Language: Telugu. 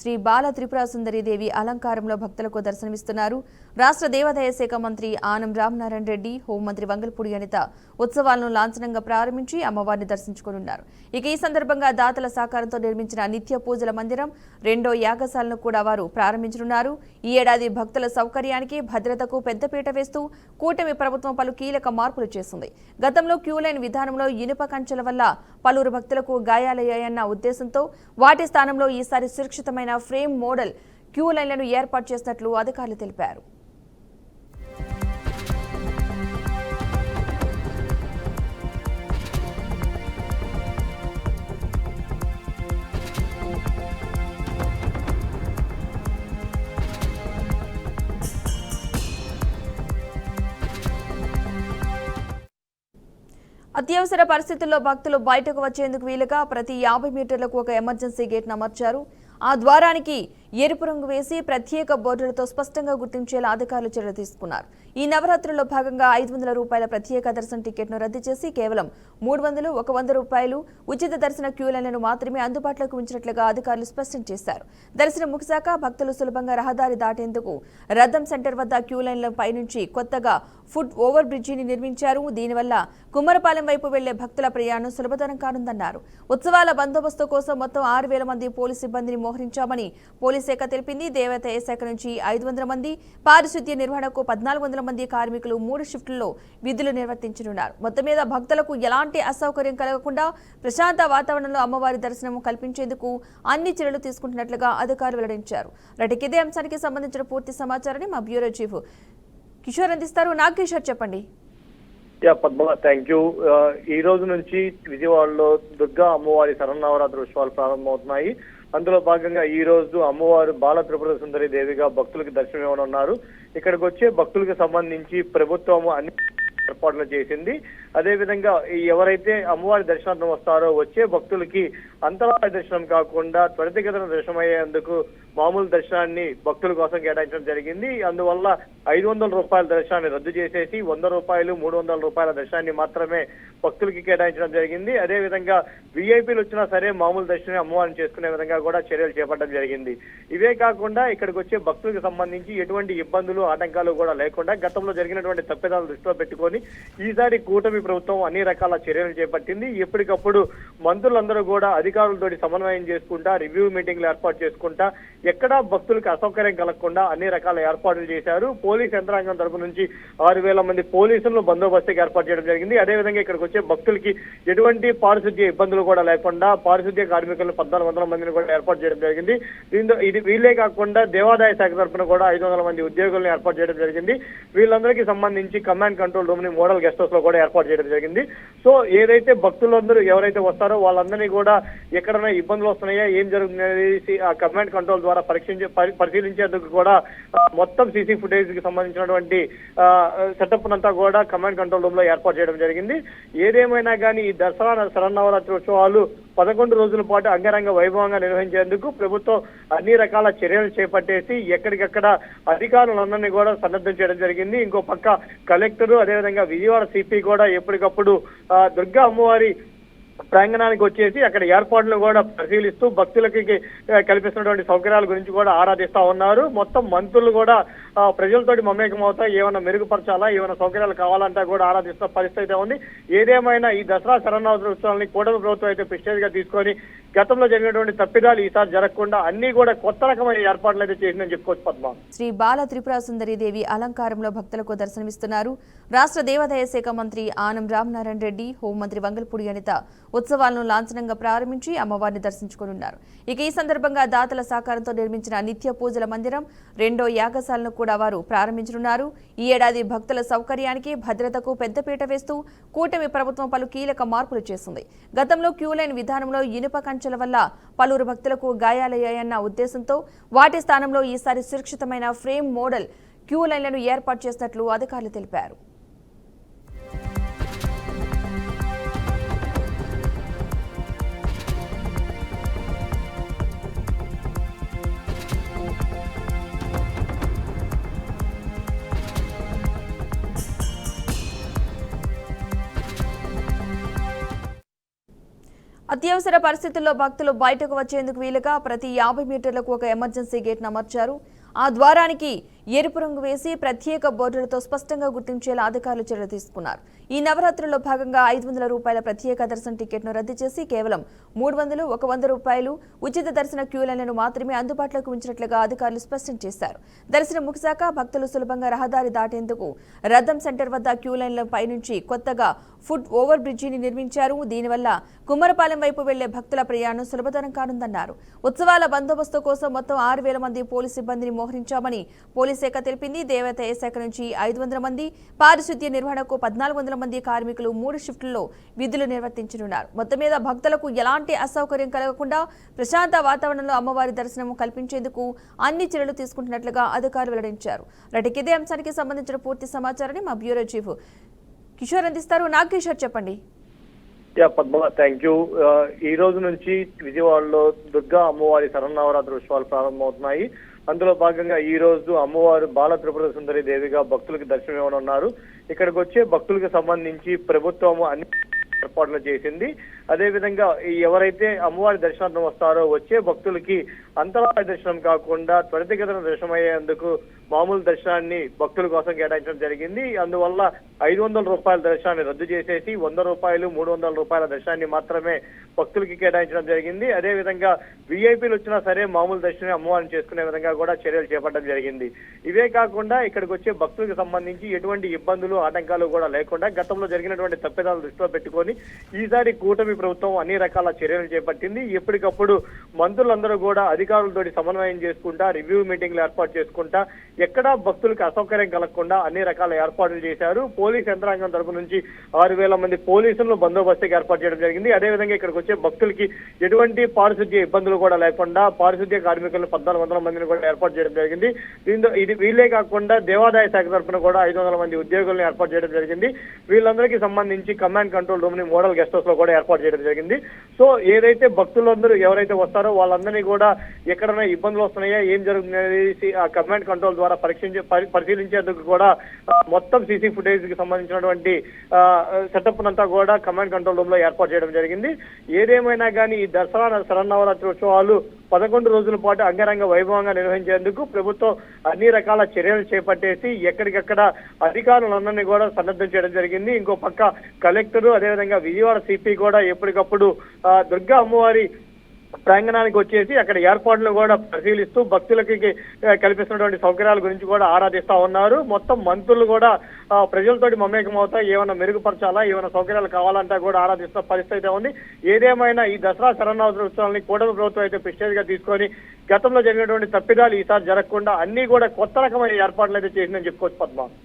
శ్రీ బాల త్రిపుర సుందరి దేవి అలంకారంలో భక్తులకు దర్శనమిస్తున్నారు. రాష్ట్ర దేవాదాయ శాఖ మంత్రి ఆనం రామనారాయణ రెడ్డి, హోంమంత్రి వంగల్పూడి అనిత ఉత్సవాలను లాంఛనంగా ప్రారంభించి అమ్మవారిని దర్శించుకోనున్నారు. ఇక ఈ సందర్భంగా దాతల సహకారంతో నిర్మించిన నిత్య పూజల మందిరం, రెండో యాగశాలను కూడా వారు ప్రారంభించనున్నారు. ఈ ఏడాది భక్తుల సౌకర్యానికి, భద్రతకు పెద్దపీట వేస్తూ కూటమి ప్రభుత్వం పలు కీలక మార్పులు చేసింది. గతంలో క్యూలైన్ విధానంలో ఇనుప కంచెల వల్ల పలువురు భక్తులకు గాయాలయ్యాయన్న ఉద్దేశంతో వాటి స్థానంలో ఈసారి సురక్షితమైన ఫ్రేమ్ మోడల్ క్యూ లైన్లను ఏర్పాటు చేసినట్లు అధికారులు తెలిపారు. అత్యవసర పరిస్థితుల్లో భక్తులు బయటకు వచ్చేందుకు వీలుగా ప్రతి 50 మీటర్లకు ఒక ఎమర్జెన్సీ గేట్ను అమర్చారు. ఆ ద్వారానికి ఎరుపు రంగు వేసి ప్రత్యేక బోర్డులతో స్పష్టంగా గుర్తించేలా అధికారులు చర్యలు తీసుకున్నారు. ఈ నవరాత్రుల్లో భాగంగా 500 రూపాయల ప్రత్యేక దర్శన టికెట్ను రద్దు చేసి కేవలం 300, 100 రూపాయలు ఉచిత దర్శన క్యూ లైన్లను మాత్రమే అందుబాటులోకి ఉంచినట్లుగా అధికారులు స్పష్టం చేశారు. దర్శనం ముగిశాక భక్తులు సులభంగా రహదారి దాటేందుకు రథం సెంటర్ వద్ద క్యూ లైన్ల పైనుంచి కొత్తగా ఫుట్ ఓవర్ బ్రిడ్జిని నిర్మించారు. దీనివల్ల కుమ్మరపాలెం వైపు వెళ్లే భక్తుల ప్రయాణం సులభతరం కానుందన్నారు. ఉత్సవాల బందోబస్తు కోసం మొత్తం 6000 మంది పోలీసు సిబ్బందిని మోహరించామని పోలీసు శాఖ తెలిపింది. దేవాదాయ శాఖ నుంచి 500 మంది, పారిశుద్ధ్య నిర్వహణకు 1400 మంది కార్మికులు 3 షిఫ్టుల్లో విధులు నిర్వర్తించనున్నారు. మొత్తం మీద భక్తులకు ఎలాంటి అసౌకర్యం కలగకుండా ప్రశాంత వాతావరణంలో అమ్మవారి దర్శనం కల్పించేందుకు అన్ని చర్యలు తీసుకుంటున్నట్లుగా అధికారులు వెల్లడించారు. ఇదే అంశానికి సంబంధించిన పూర్తి సమాచారాన్ని మా బ్యూరో చీఫ్ కిషోర్ అందిస్తారు. నాగేశ్వర్ చెప్పండి. Padma, thank you. ఈ రోజు నుంచి విజయవాడలో దుర్గా అమ్మవారి శరన్నవరాత్రి ఉత్సవాలు ప్రారంభమవుతున్నాయి. అందులో భాగంగా ఈ రోజు అమ్మవారు బాల త్రిపుర సుందరి దేవిగా భక్తులకు దర్శనం ఇవ్వనున్నారు. ఇక్కడికి వచ్చే భక్తులకు సంబంధించి ప్రభుత్వం అన్ని ఏర్పాట్లు చేసింది. అదేవిధంగా ఎవరైతే అమ్మవారి దర్శనార్థం వస్తారో వచ్చే భక్తులకి అంతరాయ దర్శనం కాకుండా త్వరితగతిన దర్శనం అయ్యేందుకు మామూలు దర్శనాన్ని భక్తుల కోసం కేటాయించడం జరిగింది. అందువల్ల 500 రూపాయల దర్శనాన్ని రద్దు చేసేసి 100 రూపాయలు, 300 రూపాయల దర్శనాన్ని మాత్రమే భక్తులకి కేటాయించడం జరిగింది. అదేవిధంగా విఐపీలు వచ్చినా సరే మామూలు దర్శనం అమ్మవారిని చేసుకునే విధంగా కూడా చర్యలు చేపట్టడం జరిగింది. ఇవే కాకుండా ఇక్కడికి వచ్చే భక్తులకు సంబంధించి ఎటువంటి ఇబ్బందులు, ఆటంకాలు కూడా లేకుండా గతంలో జరిగినటువంటి తప్పిదాలు దృష్టిలో పెట్టుకొని ఈసారి కూటమి ప్రభుత్వం అన్ని రకాల చర్యలు చేపట్టింది. ఎప్పటికప్పుడు మంత్రులందరూ కూడా అధికారులతో సమన్వయం చేసుకుంటా, రివ్యూ మీటింగ్లు ఏర్పాటు చేసుకుంటా, ఎక్కడా భక్తులకు అసౌకర్యం కలగకుండా అన్ని రకాల ఏర్పాట్లు చేశారు. పోలీస్ యంత్రాంగం తరపు నుంచి 6000 మంది పోలీసులను బందోబస్తుకి ఏర్పాటు చేయడం జరిగింది. అదేవిధంగా ఇక్కడికి వచ్చే భక్తులకి ఎటువంటి పారిశుద్ధ్య ఇబ్బందులు కూడా లేకుండా పారిశుద్ధ్య కార్మికులను 1400 మందిని కూడా ఏర్పాటు చేయడం జరిగింది. దీంతో ఇది వీళ్ళే కాకుండా దేవాదాయ శాఖ తరఫున కూడా 500 మంది ఉద్యోగులను ఏర్పాటు చేయడం జరిగింది. వీళ్ళందరికీ సంబంధించి కమాండ్ కంట్రోల్ రూమ్ ని మోడల్ గెస్ట్ హౌస్ లో కూడా ఏర్పాటు చేయడం జరిగింది. సో ఏదైతే భక్తులందరూ ఎవరైతే వస్తారో వాళ్ళందరినీ కూడా ఎక్కడైనా ఇబ్బందులు వస్తున్నాయా, ఏం జరుగుతుంది ఆ కమాండ్ కంట్రోల్ ద్వారా పరిశీలించేందుకు కూడా మొత్తం సీసీ ఫుటేజ్ కి సంబంధించినటువంటి సెటప్ అంతా కూడా కమాండ్ కంట్రోల్ రూమ్ లో ఏర్పాటు చేయడం జరిగింది. ఏదేమైనా కానీ ఈ దసరా శరన్నవరాత్రి ఉత్సవాలు 11 రోజుల పాటు అంగరంగ వైభవంగా నిర్వహించేందుకు ప్రభుత్వం అన్ని రకాల చర్యలు చేపట్టేసి ఎక్కడికక్కడ అధికారులందరినీ కూడా సన్నద్ధం చేయడం జరిగింది. ఇంకో పక్క కలెక్టరు, అదేవిధంగా విజయవాడ సిపి కూడా ఎప్పటికప్పుడు దుర్గా అమ్మవారి ప్రాంగణానికి వచ్చేసి అక్కడ ఏర్పాట్లను కూడా పరిశీలిస్తూ భక్తులకి కల్పిస్తున్నటువంటి సౌకర్యాల గురించి కూడా ఆరాధిస్తా ఉన్నారు. మొత్తం మంత్రులు కూడా ప్రజలతోటి మమేకం అవుతా ఏమైనా మెరుగుపరచాలా, ఏమైనా సౌకర్యాలు కావాలంటా కూడా ఆరాధిస్తున్న పరిస్థితి అయితే ఉంది. ఏదేమైనా ఈ దసరా శరన్నవరాత్రి ఉత్సవాన్ని కూటమి ప్రభుత్వం అయితే ప్రెస్టేజ్ గా తీసుకొని గతంలో జరిగినటువంటి తప్పిదాలు ఈసారి జరగకుండా అన్ని కూడా కొత్త రకమైన ఏర్పాట్లు అయితే చేసిందని చెప్పుకోవచ్చు. పద్మ, శ్రీ బాల త్రిపుర సుందరి దేవి అలంకారంలో భక్తులకు దర్శనమిస్తున్నారు. రాష్ట్ర దేవాదాయ శాఖ మంత్రి ఆనం రామనారాయణ రెడ్డి, హోంమంత్రి వంగల్పూడి అనిత ఉత్సవాలను లాంఛనంగా ప్రారంభించి అమ్మవారిని దర్శించుకోనున్నారు. ఇక ఈ సందర్భంగా దాతల సహకారంతో నిర్మించిన నిత్య పూజల మందిరం, రెండో యాగశాలను కూడా వారు ప్రారంభించనున్నారు. ఈ ఏడాది భక్తుల సౌకర్యానికి, భద్రతకు పెద్దపీట వేస్తూ కూటమి ప్రభుత్వం పలు కీలక మార్పులు చేసింది. గతంలో క్యూలైన్ విధానంలో ఇనుప కంచెల వల్ల పలువురు భక్తులకు గాయాలయ్యాయన్న ఉద్దేశంతో వాటి స్థానంలో ఈసారి సురక్షితమైన ఫ్రేమ్ మోడల్ క్యూ లైన్లను ఏర్పాటు చేసినట్లు అధికారులు తెలిపారు. అత్యవసర పరిస్థితుల్లో భక్తులు బయటకు వచ్చేందుకు వీలుగా ప్రతి 50 మీటర్లకు ఒక ఎమర్జెన్సీ గేట్ను అమర్చారు. ఆ ద్వారానికి ఎరుపు రంగు వేసి ప్రత్యేక బోర్డులతో స్పష్టంగా గుర్తించేలా అధికారులు చర్యలు తీసుకున్నారు. ఈ నవరాత్రుల్లో భాగంగా 500 రూపాయల ప్రత్యేక దర్శన టికెట్ను రద్దు చేసి కేవలం 300, 100 రూపాయలు ఉచిత దర్శన క్యూ లైన్లను మాత్రమే అందుబాటులోకి ఉంచినట్లుగా అధికారులు స్పష్టం చేశారు. దర్శనం ముగిశాక భక్తులు సులభంగా రహదారి దాటేందుకు రథం సెంటర్ వద్ద క్యూ లైన్ల పైనుంచి కొత్తగా ఫుట్ ఓవర్ బ్రిడ్జిని నిర్మించారు. దీనివల్ల కుమ్మరపాలెం వైపు వెళ్లే భక్తుల ప్రయాణం సులభతరం కానుందన్నారు. ఉత్సవాల బందోబస్తు కోసం మొత్తం 6000 మంది పోలీసు సిబ్బందిని మోహరించామని పోలీస్ శాఖ తెలిపింది. దేవాదాయ శాఖ నుంచి 500 మంది, పారిశుద్ధ్య నిర్వహణకు 1400 మంది కార్మికులు 3 షిఫ్టుల్లో విధులు నిర్వర్తించనున్నారు. మొత్తం మీద భక్తులకు ఎలాంటి అసౌకర్యం కలగకుండా ప్రశాంత వాతావరణంలో అమ్మవారి దర్శనం కల్పించేందుకు అన్ని చర్యలు తీసుకుంటున్నట్లుగా అధికారులు వెల్లడించారు. ఇదే అంశానికి సంబంధించిన పూర్తి సమాచారాన్ని మా బ్యూరో చీఫ్ కిషోర్ అందిస్తారు. నాగేశ్వర్ చెప్పండి. Padma, thank you. ఈ రోజు నుంచి విజయవాడలో దుర్గా అమ్మవారి శరన్నవరాత్రి ఉత్సవాలు ప్రారంభమవుతున్నాయి. అందులో భాగంగా ఈ రోజు అమ్మవారు బాల త్రిపుర సుందరి దేవిగా భక్తులకు దర్శనం ఇవ్వనున్నారు. ఇక్కడికి వచ్చే భక్తులకు సంబంధించి ప్రభుత్వం అన్ని ఏర్పాట్లు చేసింది. అదేవిధంగా ఎవరైతే అమ్మవారి దర్శనార్థం వస్తారో వచ్చే భక్తులకి అంతరాయ దర్శనం కాకుండా త్వరితగతిన దర్శనం అయ్యేందుకు మామూలు దర్శనాన్ని భక్తుల కోసం కేటాయించడం జరిగింది. అందువల్ల 500 రూపాయల దర్శనాన్ని రద్దు చేసేసి 100 రూపాయలు, 300 రూపాయల దర్శనాన్ని మాత్రమే భక్తులకి కేటాయించడం జరిగింది. అదేవిధంగా విఐపీలు వచ్చినా సరే మామూలు దర్శనం అమ్మవారిని చేసుకునే విధంగా కూడా చర్యలు చేపట్టడం జరిగింది. ఇవే కాకుండా ఇక్కడికి వచ్చే భక్తులకు సంబంధించి ఎటువంటి ఇబ్బందులు, ఆటంకాలు కూడా లేకుండా గతంలో జరిగినటువంటి తప్పిదాలను దృష్టిలో పెట్టుకొని ఈసారి కూటమి ప్రభుత్వం అన్ని రకాల చర్యలు చేపట్టింది. ఎప్పటికప్పుడు మంత్రులందరూ కూడా అధికారులతో సమన్వయం చేసుకుంటా, రివ్యూ మీటింగ్లు ఏర్పాటు చేసుకుంటా, ఎక్కడా భక్తులకు అసౌకర్యం కలగకుండా అన్ని రకాల ఏర్పాట్లు చేశారు. పోలీస్ యంత్రాంగం తరపు నుంచి 6000 మంది పోలీసులను బందోబస్తుకి ఏర్పాటు చేయడం జరిగింది. అదేవిధంగా ఇక్కడికి వచ్చే భక్తులకి ఎటువంటి పారిశుద్ధ్య ఇబ్బందులు కూడా లేకుండా పారిశుద్ధ్య కార్మికులను 1400 మందిని కూడా ఏర్పాటు చేయడం జరిగింది. దీంతో వీళ్ళే కాకుండా దేవాదాయ శాఖ తరఫున కూడా 500 మంది ఉద్యోగులను ఏర్పాటు చేయడం జరిగింది. వీళ్ళందరికీ సంబంధించి కమాండ్ కంట్రోల్ రూమ్ ని మోడల్ గెస్ట్ హౌస్ లో కూడా ఏర్పాటు చేయడం జరిగింది. సో ఏదైతే భక్తులందరూ ఎవరైతే వస్తారో వాళ్ళందరినీ కూడా ఎక్కడైనా ఇబ్బందులు వస్తున్నాయా, ఏం జరుగుతుంది ఆ కమాండ్ కంట్రోల్ ద్వారా పరిశీలించేందుకు కూడా మొత్తం సీసీ ఫుటేజ్ కి సంబంధించినటువంటి సెటప్ అంతా కూడా కమాండ్ కంట్రోల్ రూమ్ లో ఏర్పాటు చేయడం జరిగింది. ఏదేమైనా కానీ ఈ దసరా శరన్నవరాత్రి ఉత్సవాలు 11 రోజుల పాటు అంగరంగ వైభవంగా నిర్వహించేందుకు ప్రభుత్వం అన్ని రకాల చర్యలు చేపట్టేసి ఎక్కడికక్కడ అధికారులందరినీ కూడా సన్నద్ధం చేయడం జరిగింది. ఇంకో పక్క కలెక్టర్, అదేవిధంగా విజయవాడ సిపి కూడా ఎప్పటికప్పుడు దుర్గా అమ్మవారి ప్రాంగణానికి వచ్చేసి అక్కడ ఏర్పాట్లను కూడా పరిశీలిస్తూ భక్తులకి కల్పిస్తున్నటువంటి సౌకర్యాల గురించి కూడా ఆరాధిస్తా ఉన్నారు. మొత్తం మంత్రులు కూడా ప్రజలతోటి మమేకం అవుతా ఏమైనా మెరుగుపరచాలా, ఏమైనా సౌకర్యాలు కావాలంటా కూడా ఆరాధిస్తున్న పరిస్థితి ఉంది. ఏదేమైనా ఈ దసరా శరన్నవరాత్రి ఉత్సవాలని కూటమి ప్రభుత్వం అయితే ప్రెస్టేజ్ గా తీసుకొని గతంలో జరిగినటువంటి తప్పిదాలు ఈసారి జరగకుండా అన్ని కూడా కొత్త రకమైన ఏర్పాట్లు అయితే చేసిందని చెప్పుకోవచ్చు. పద్మ.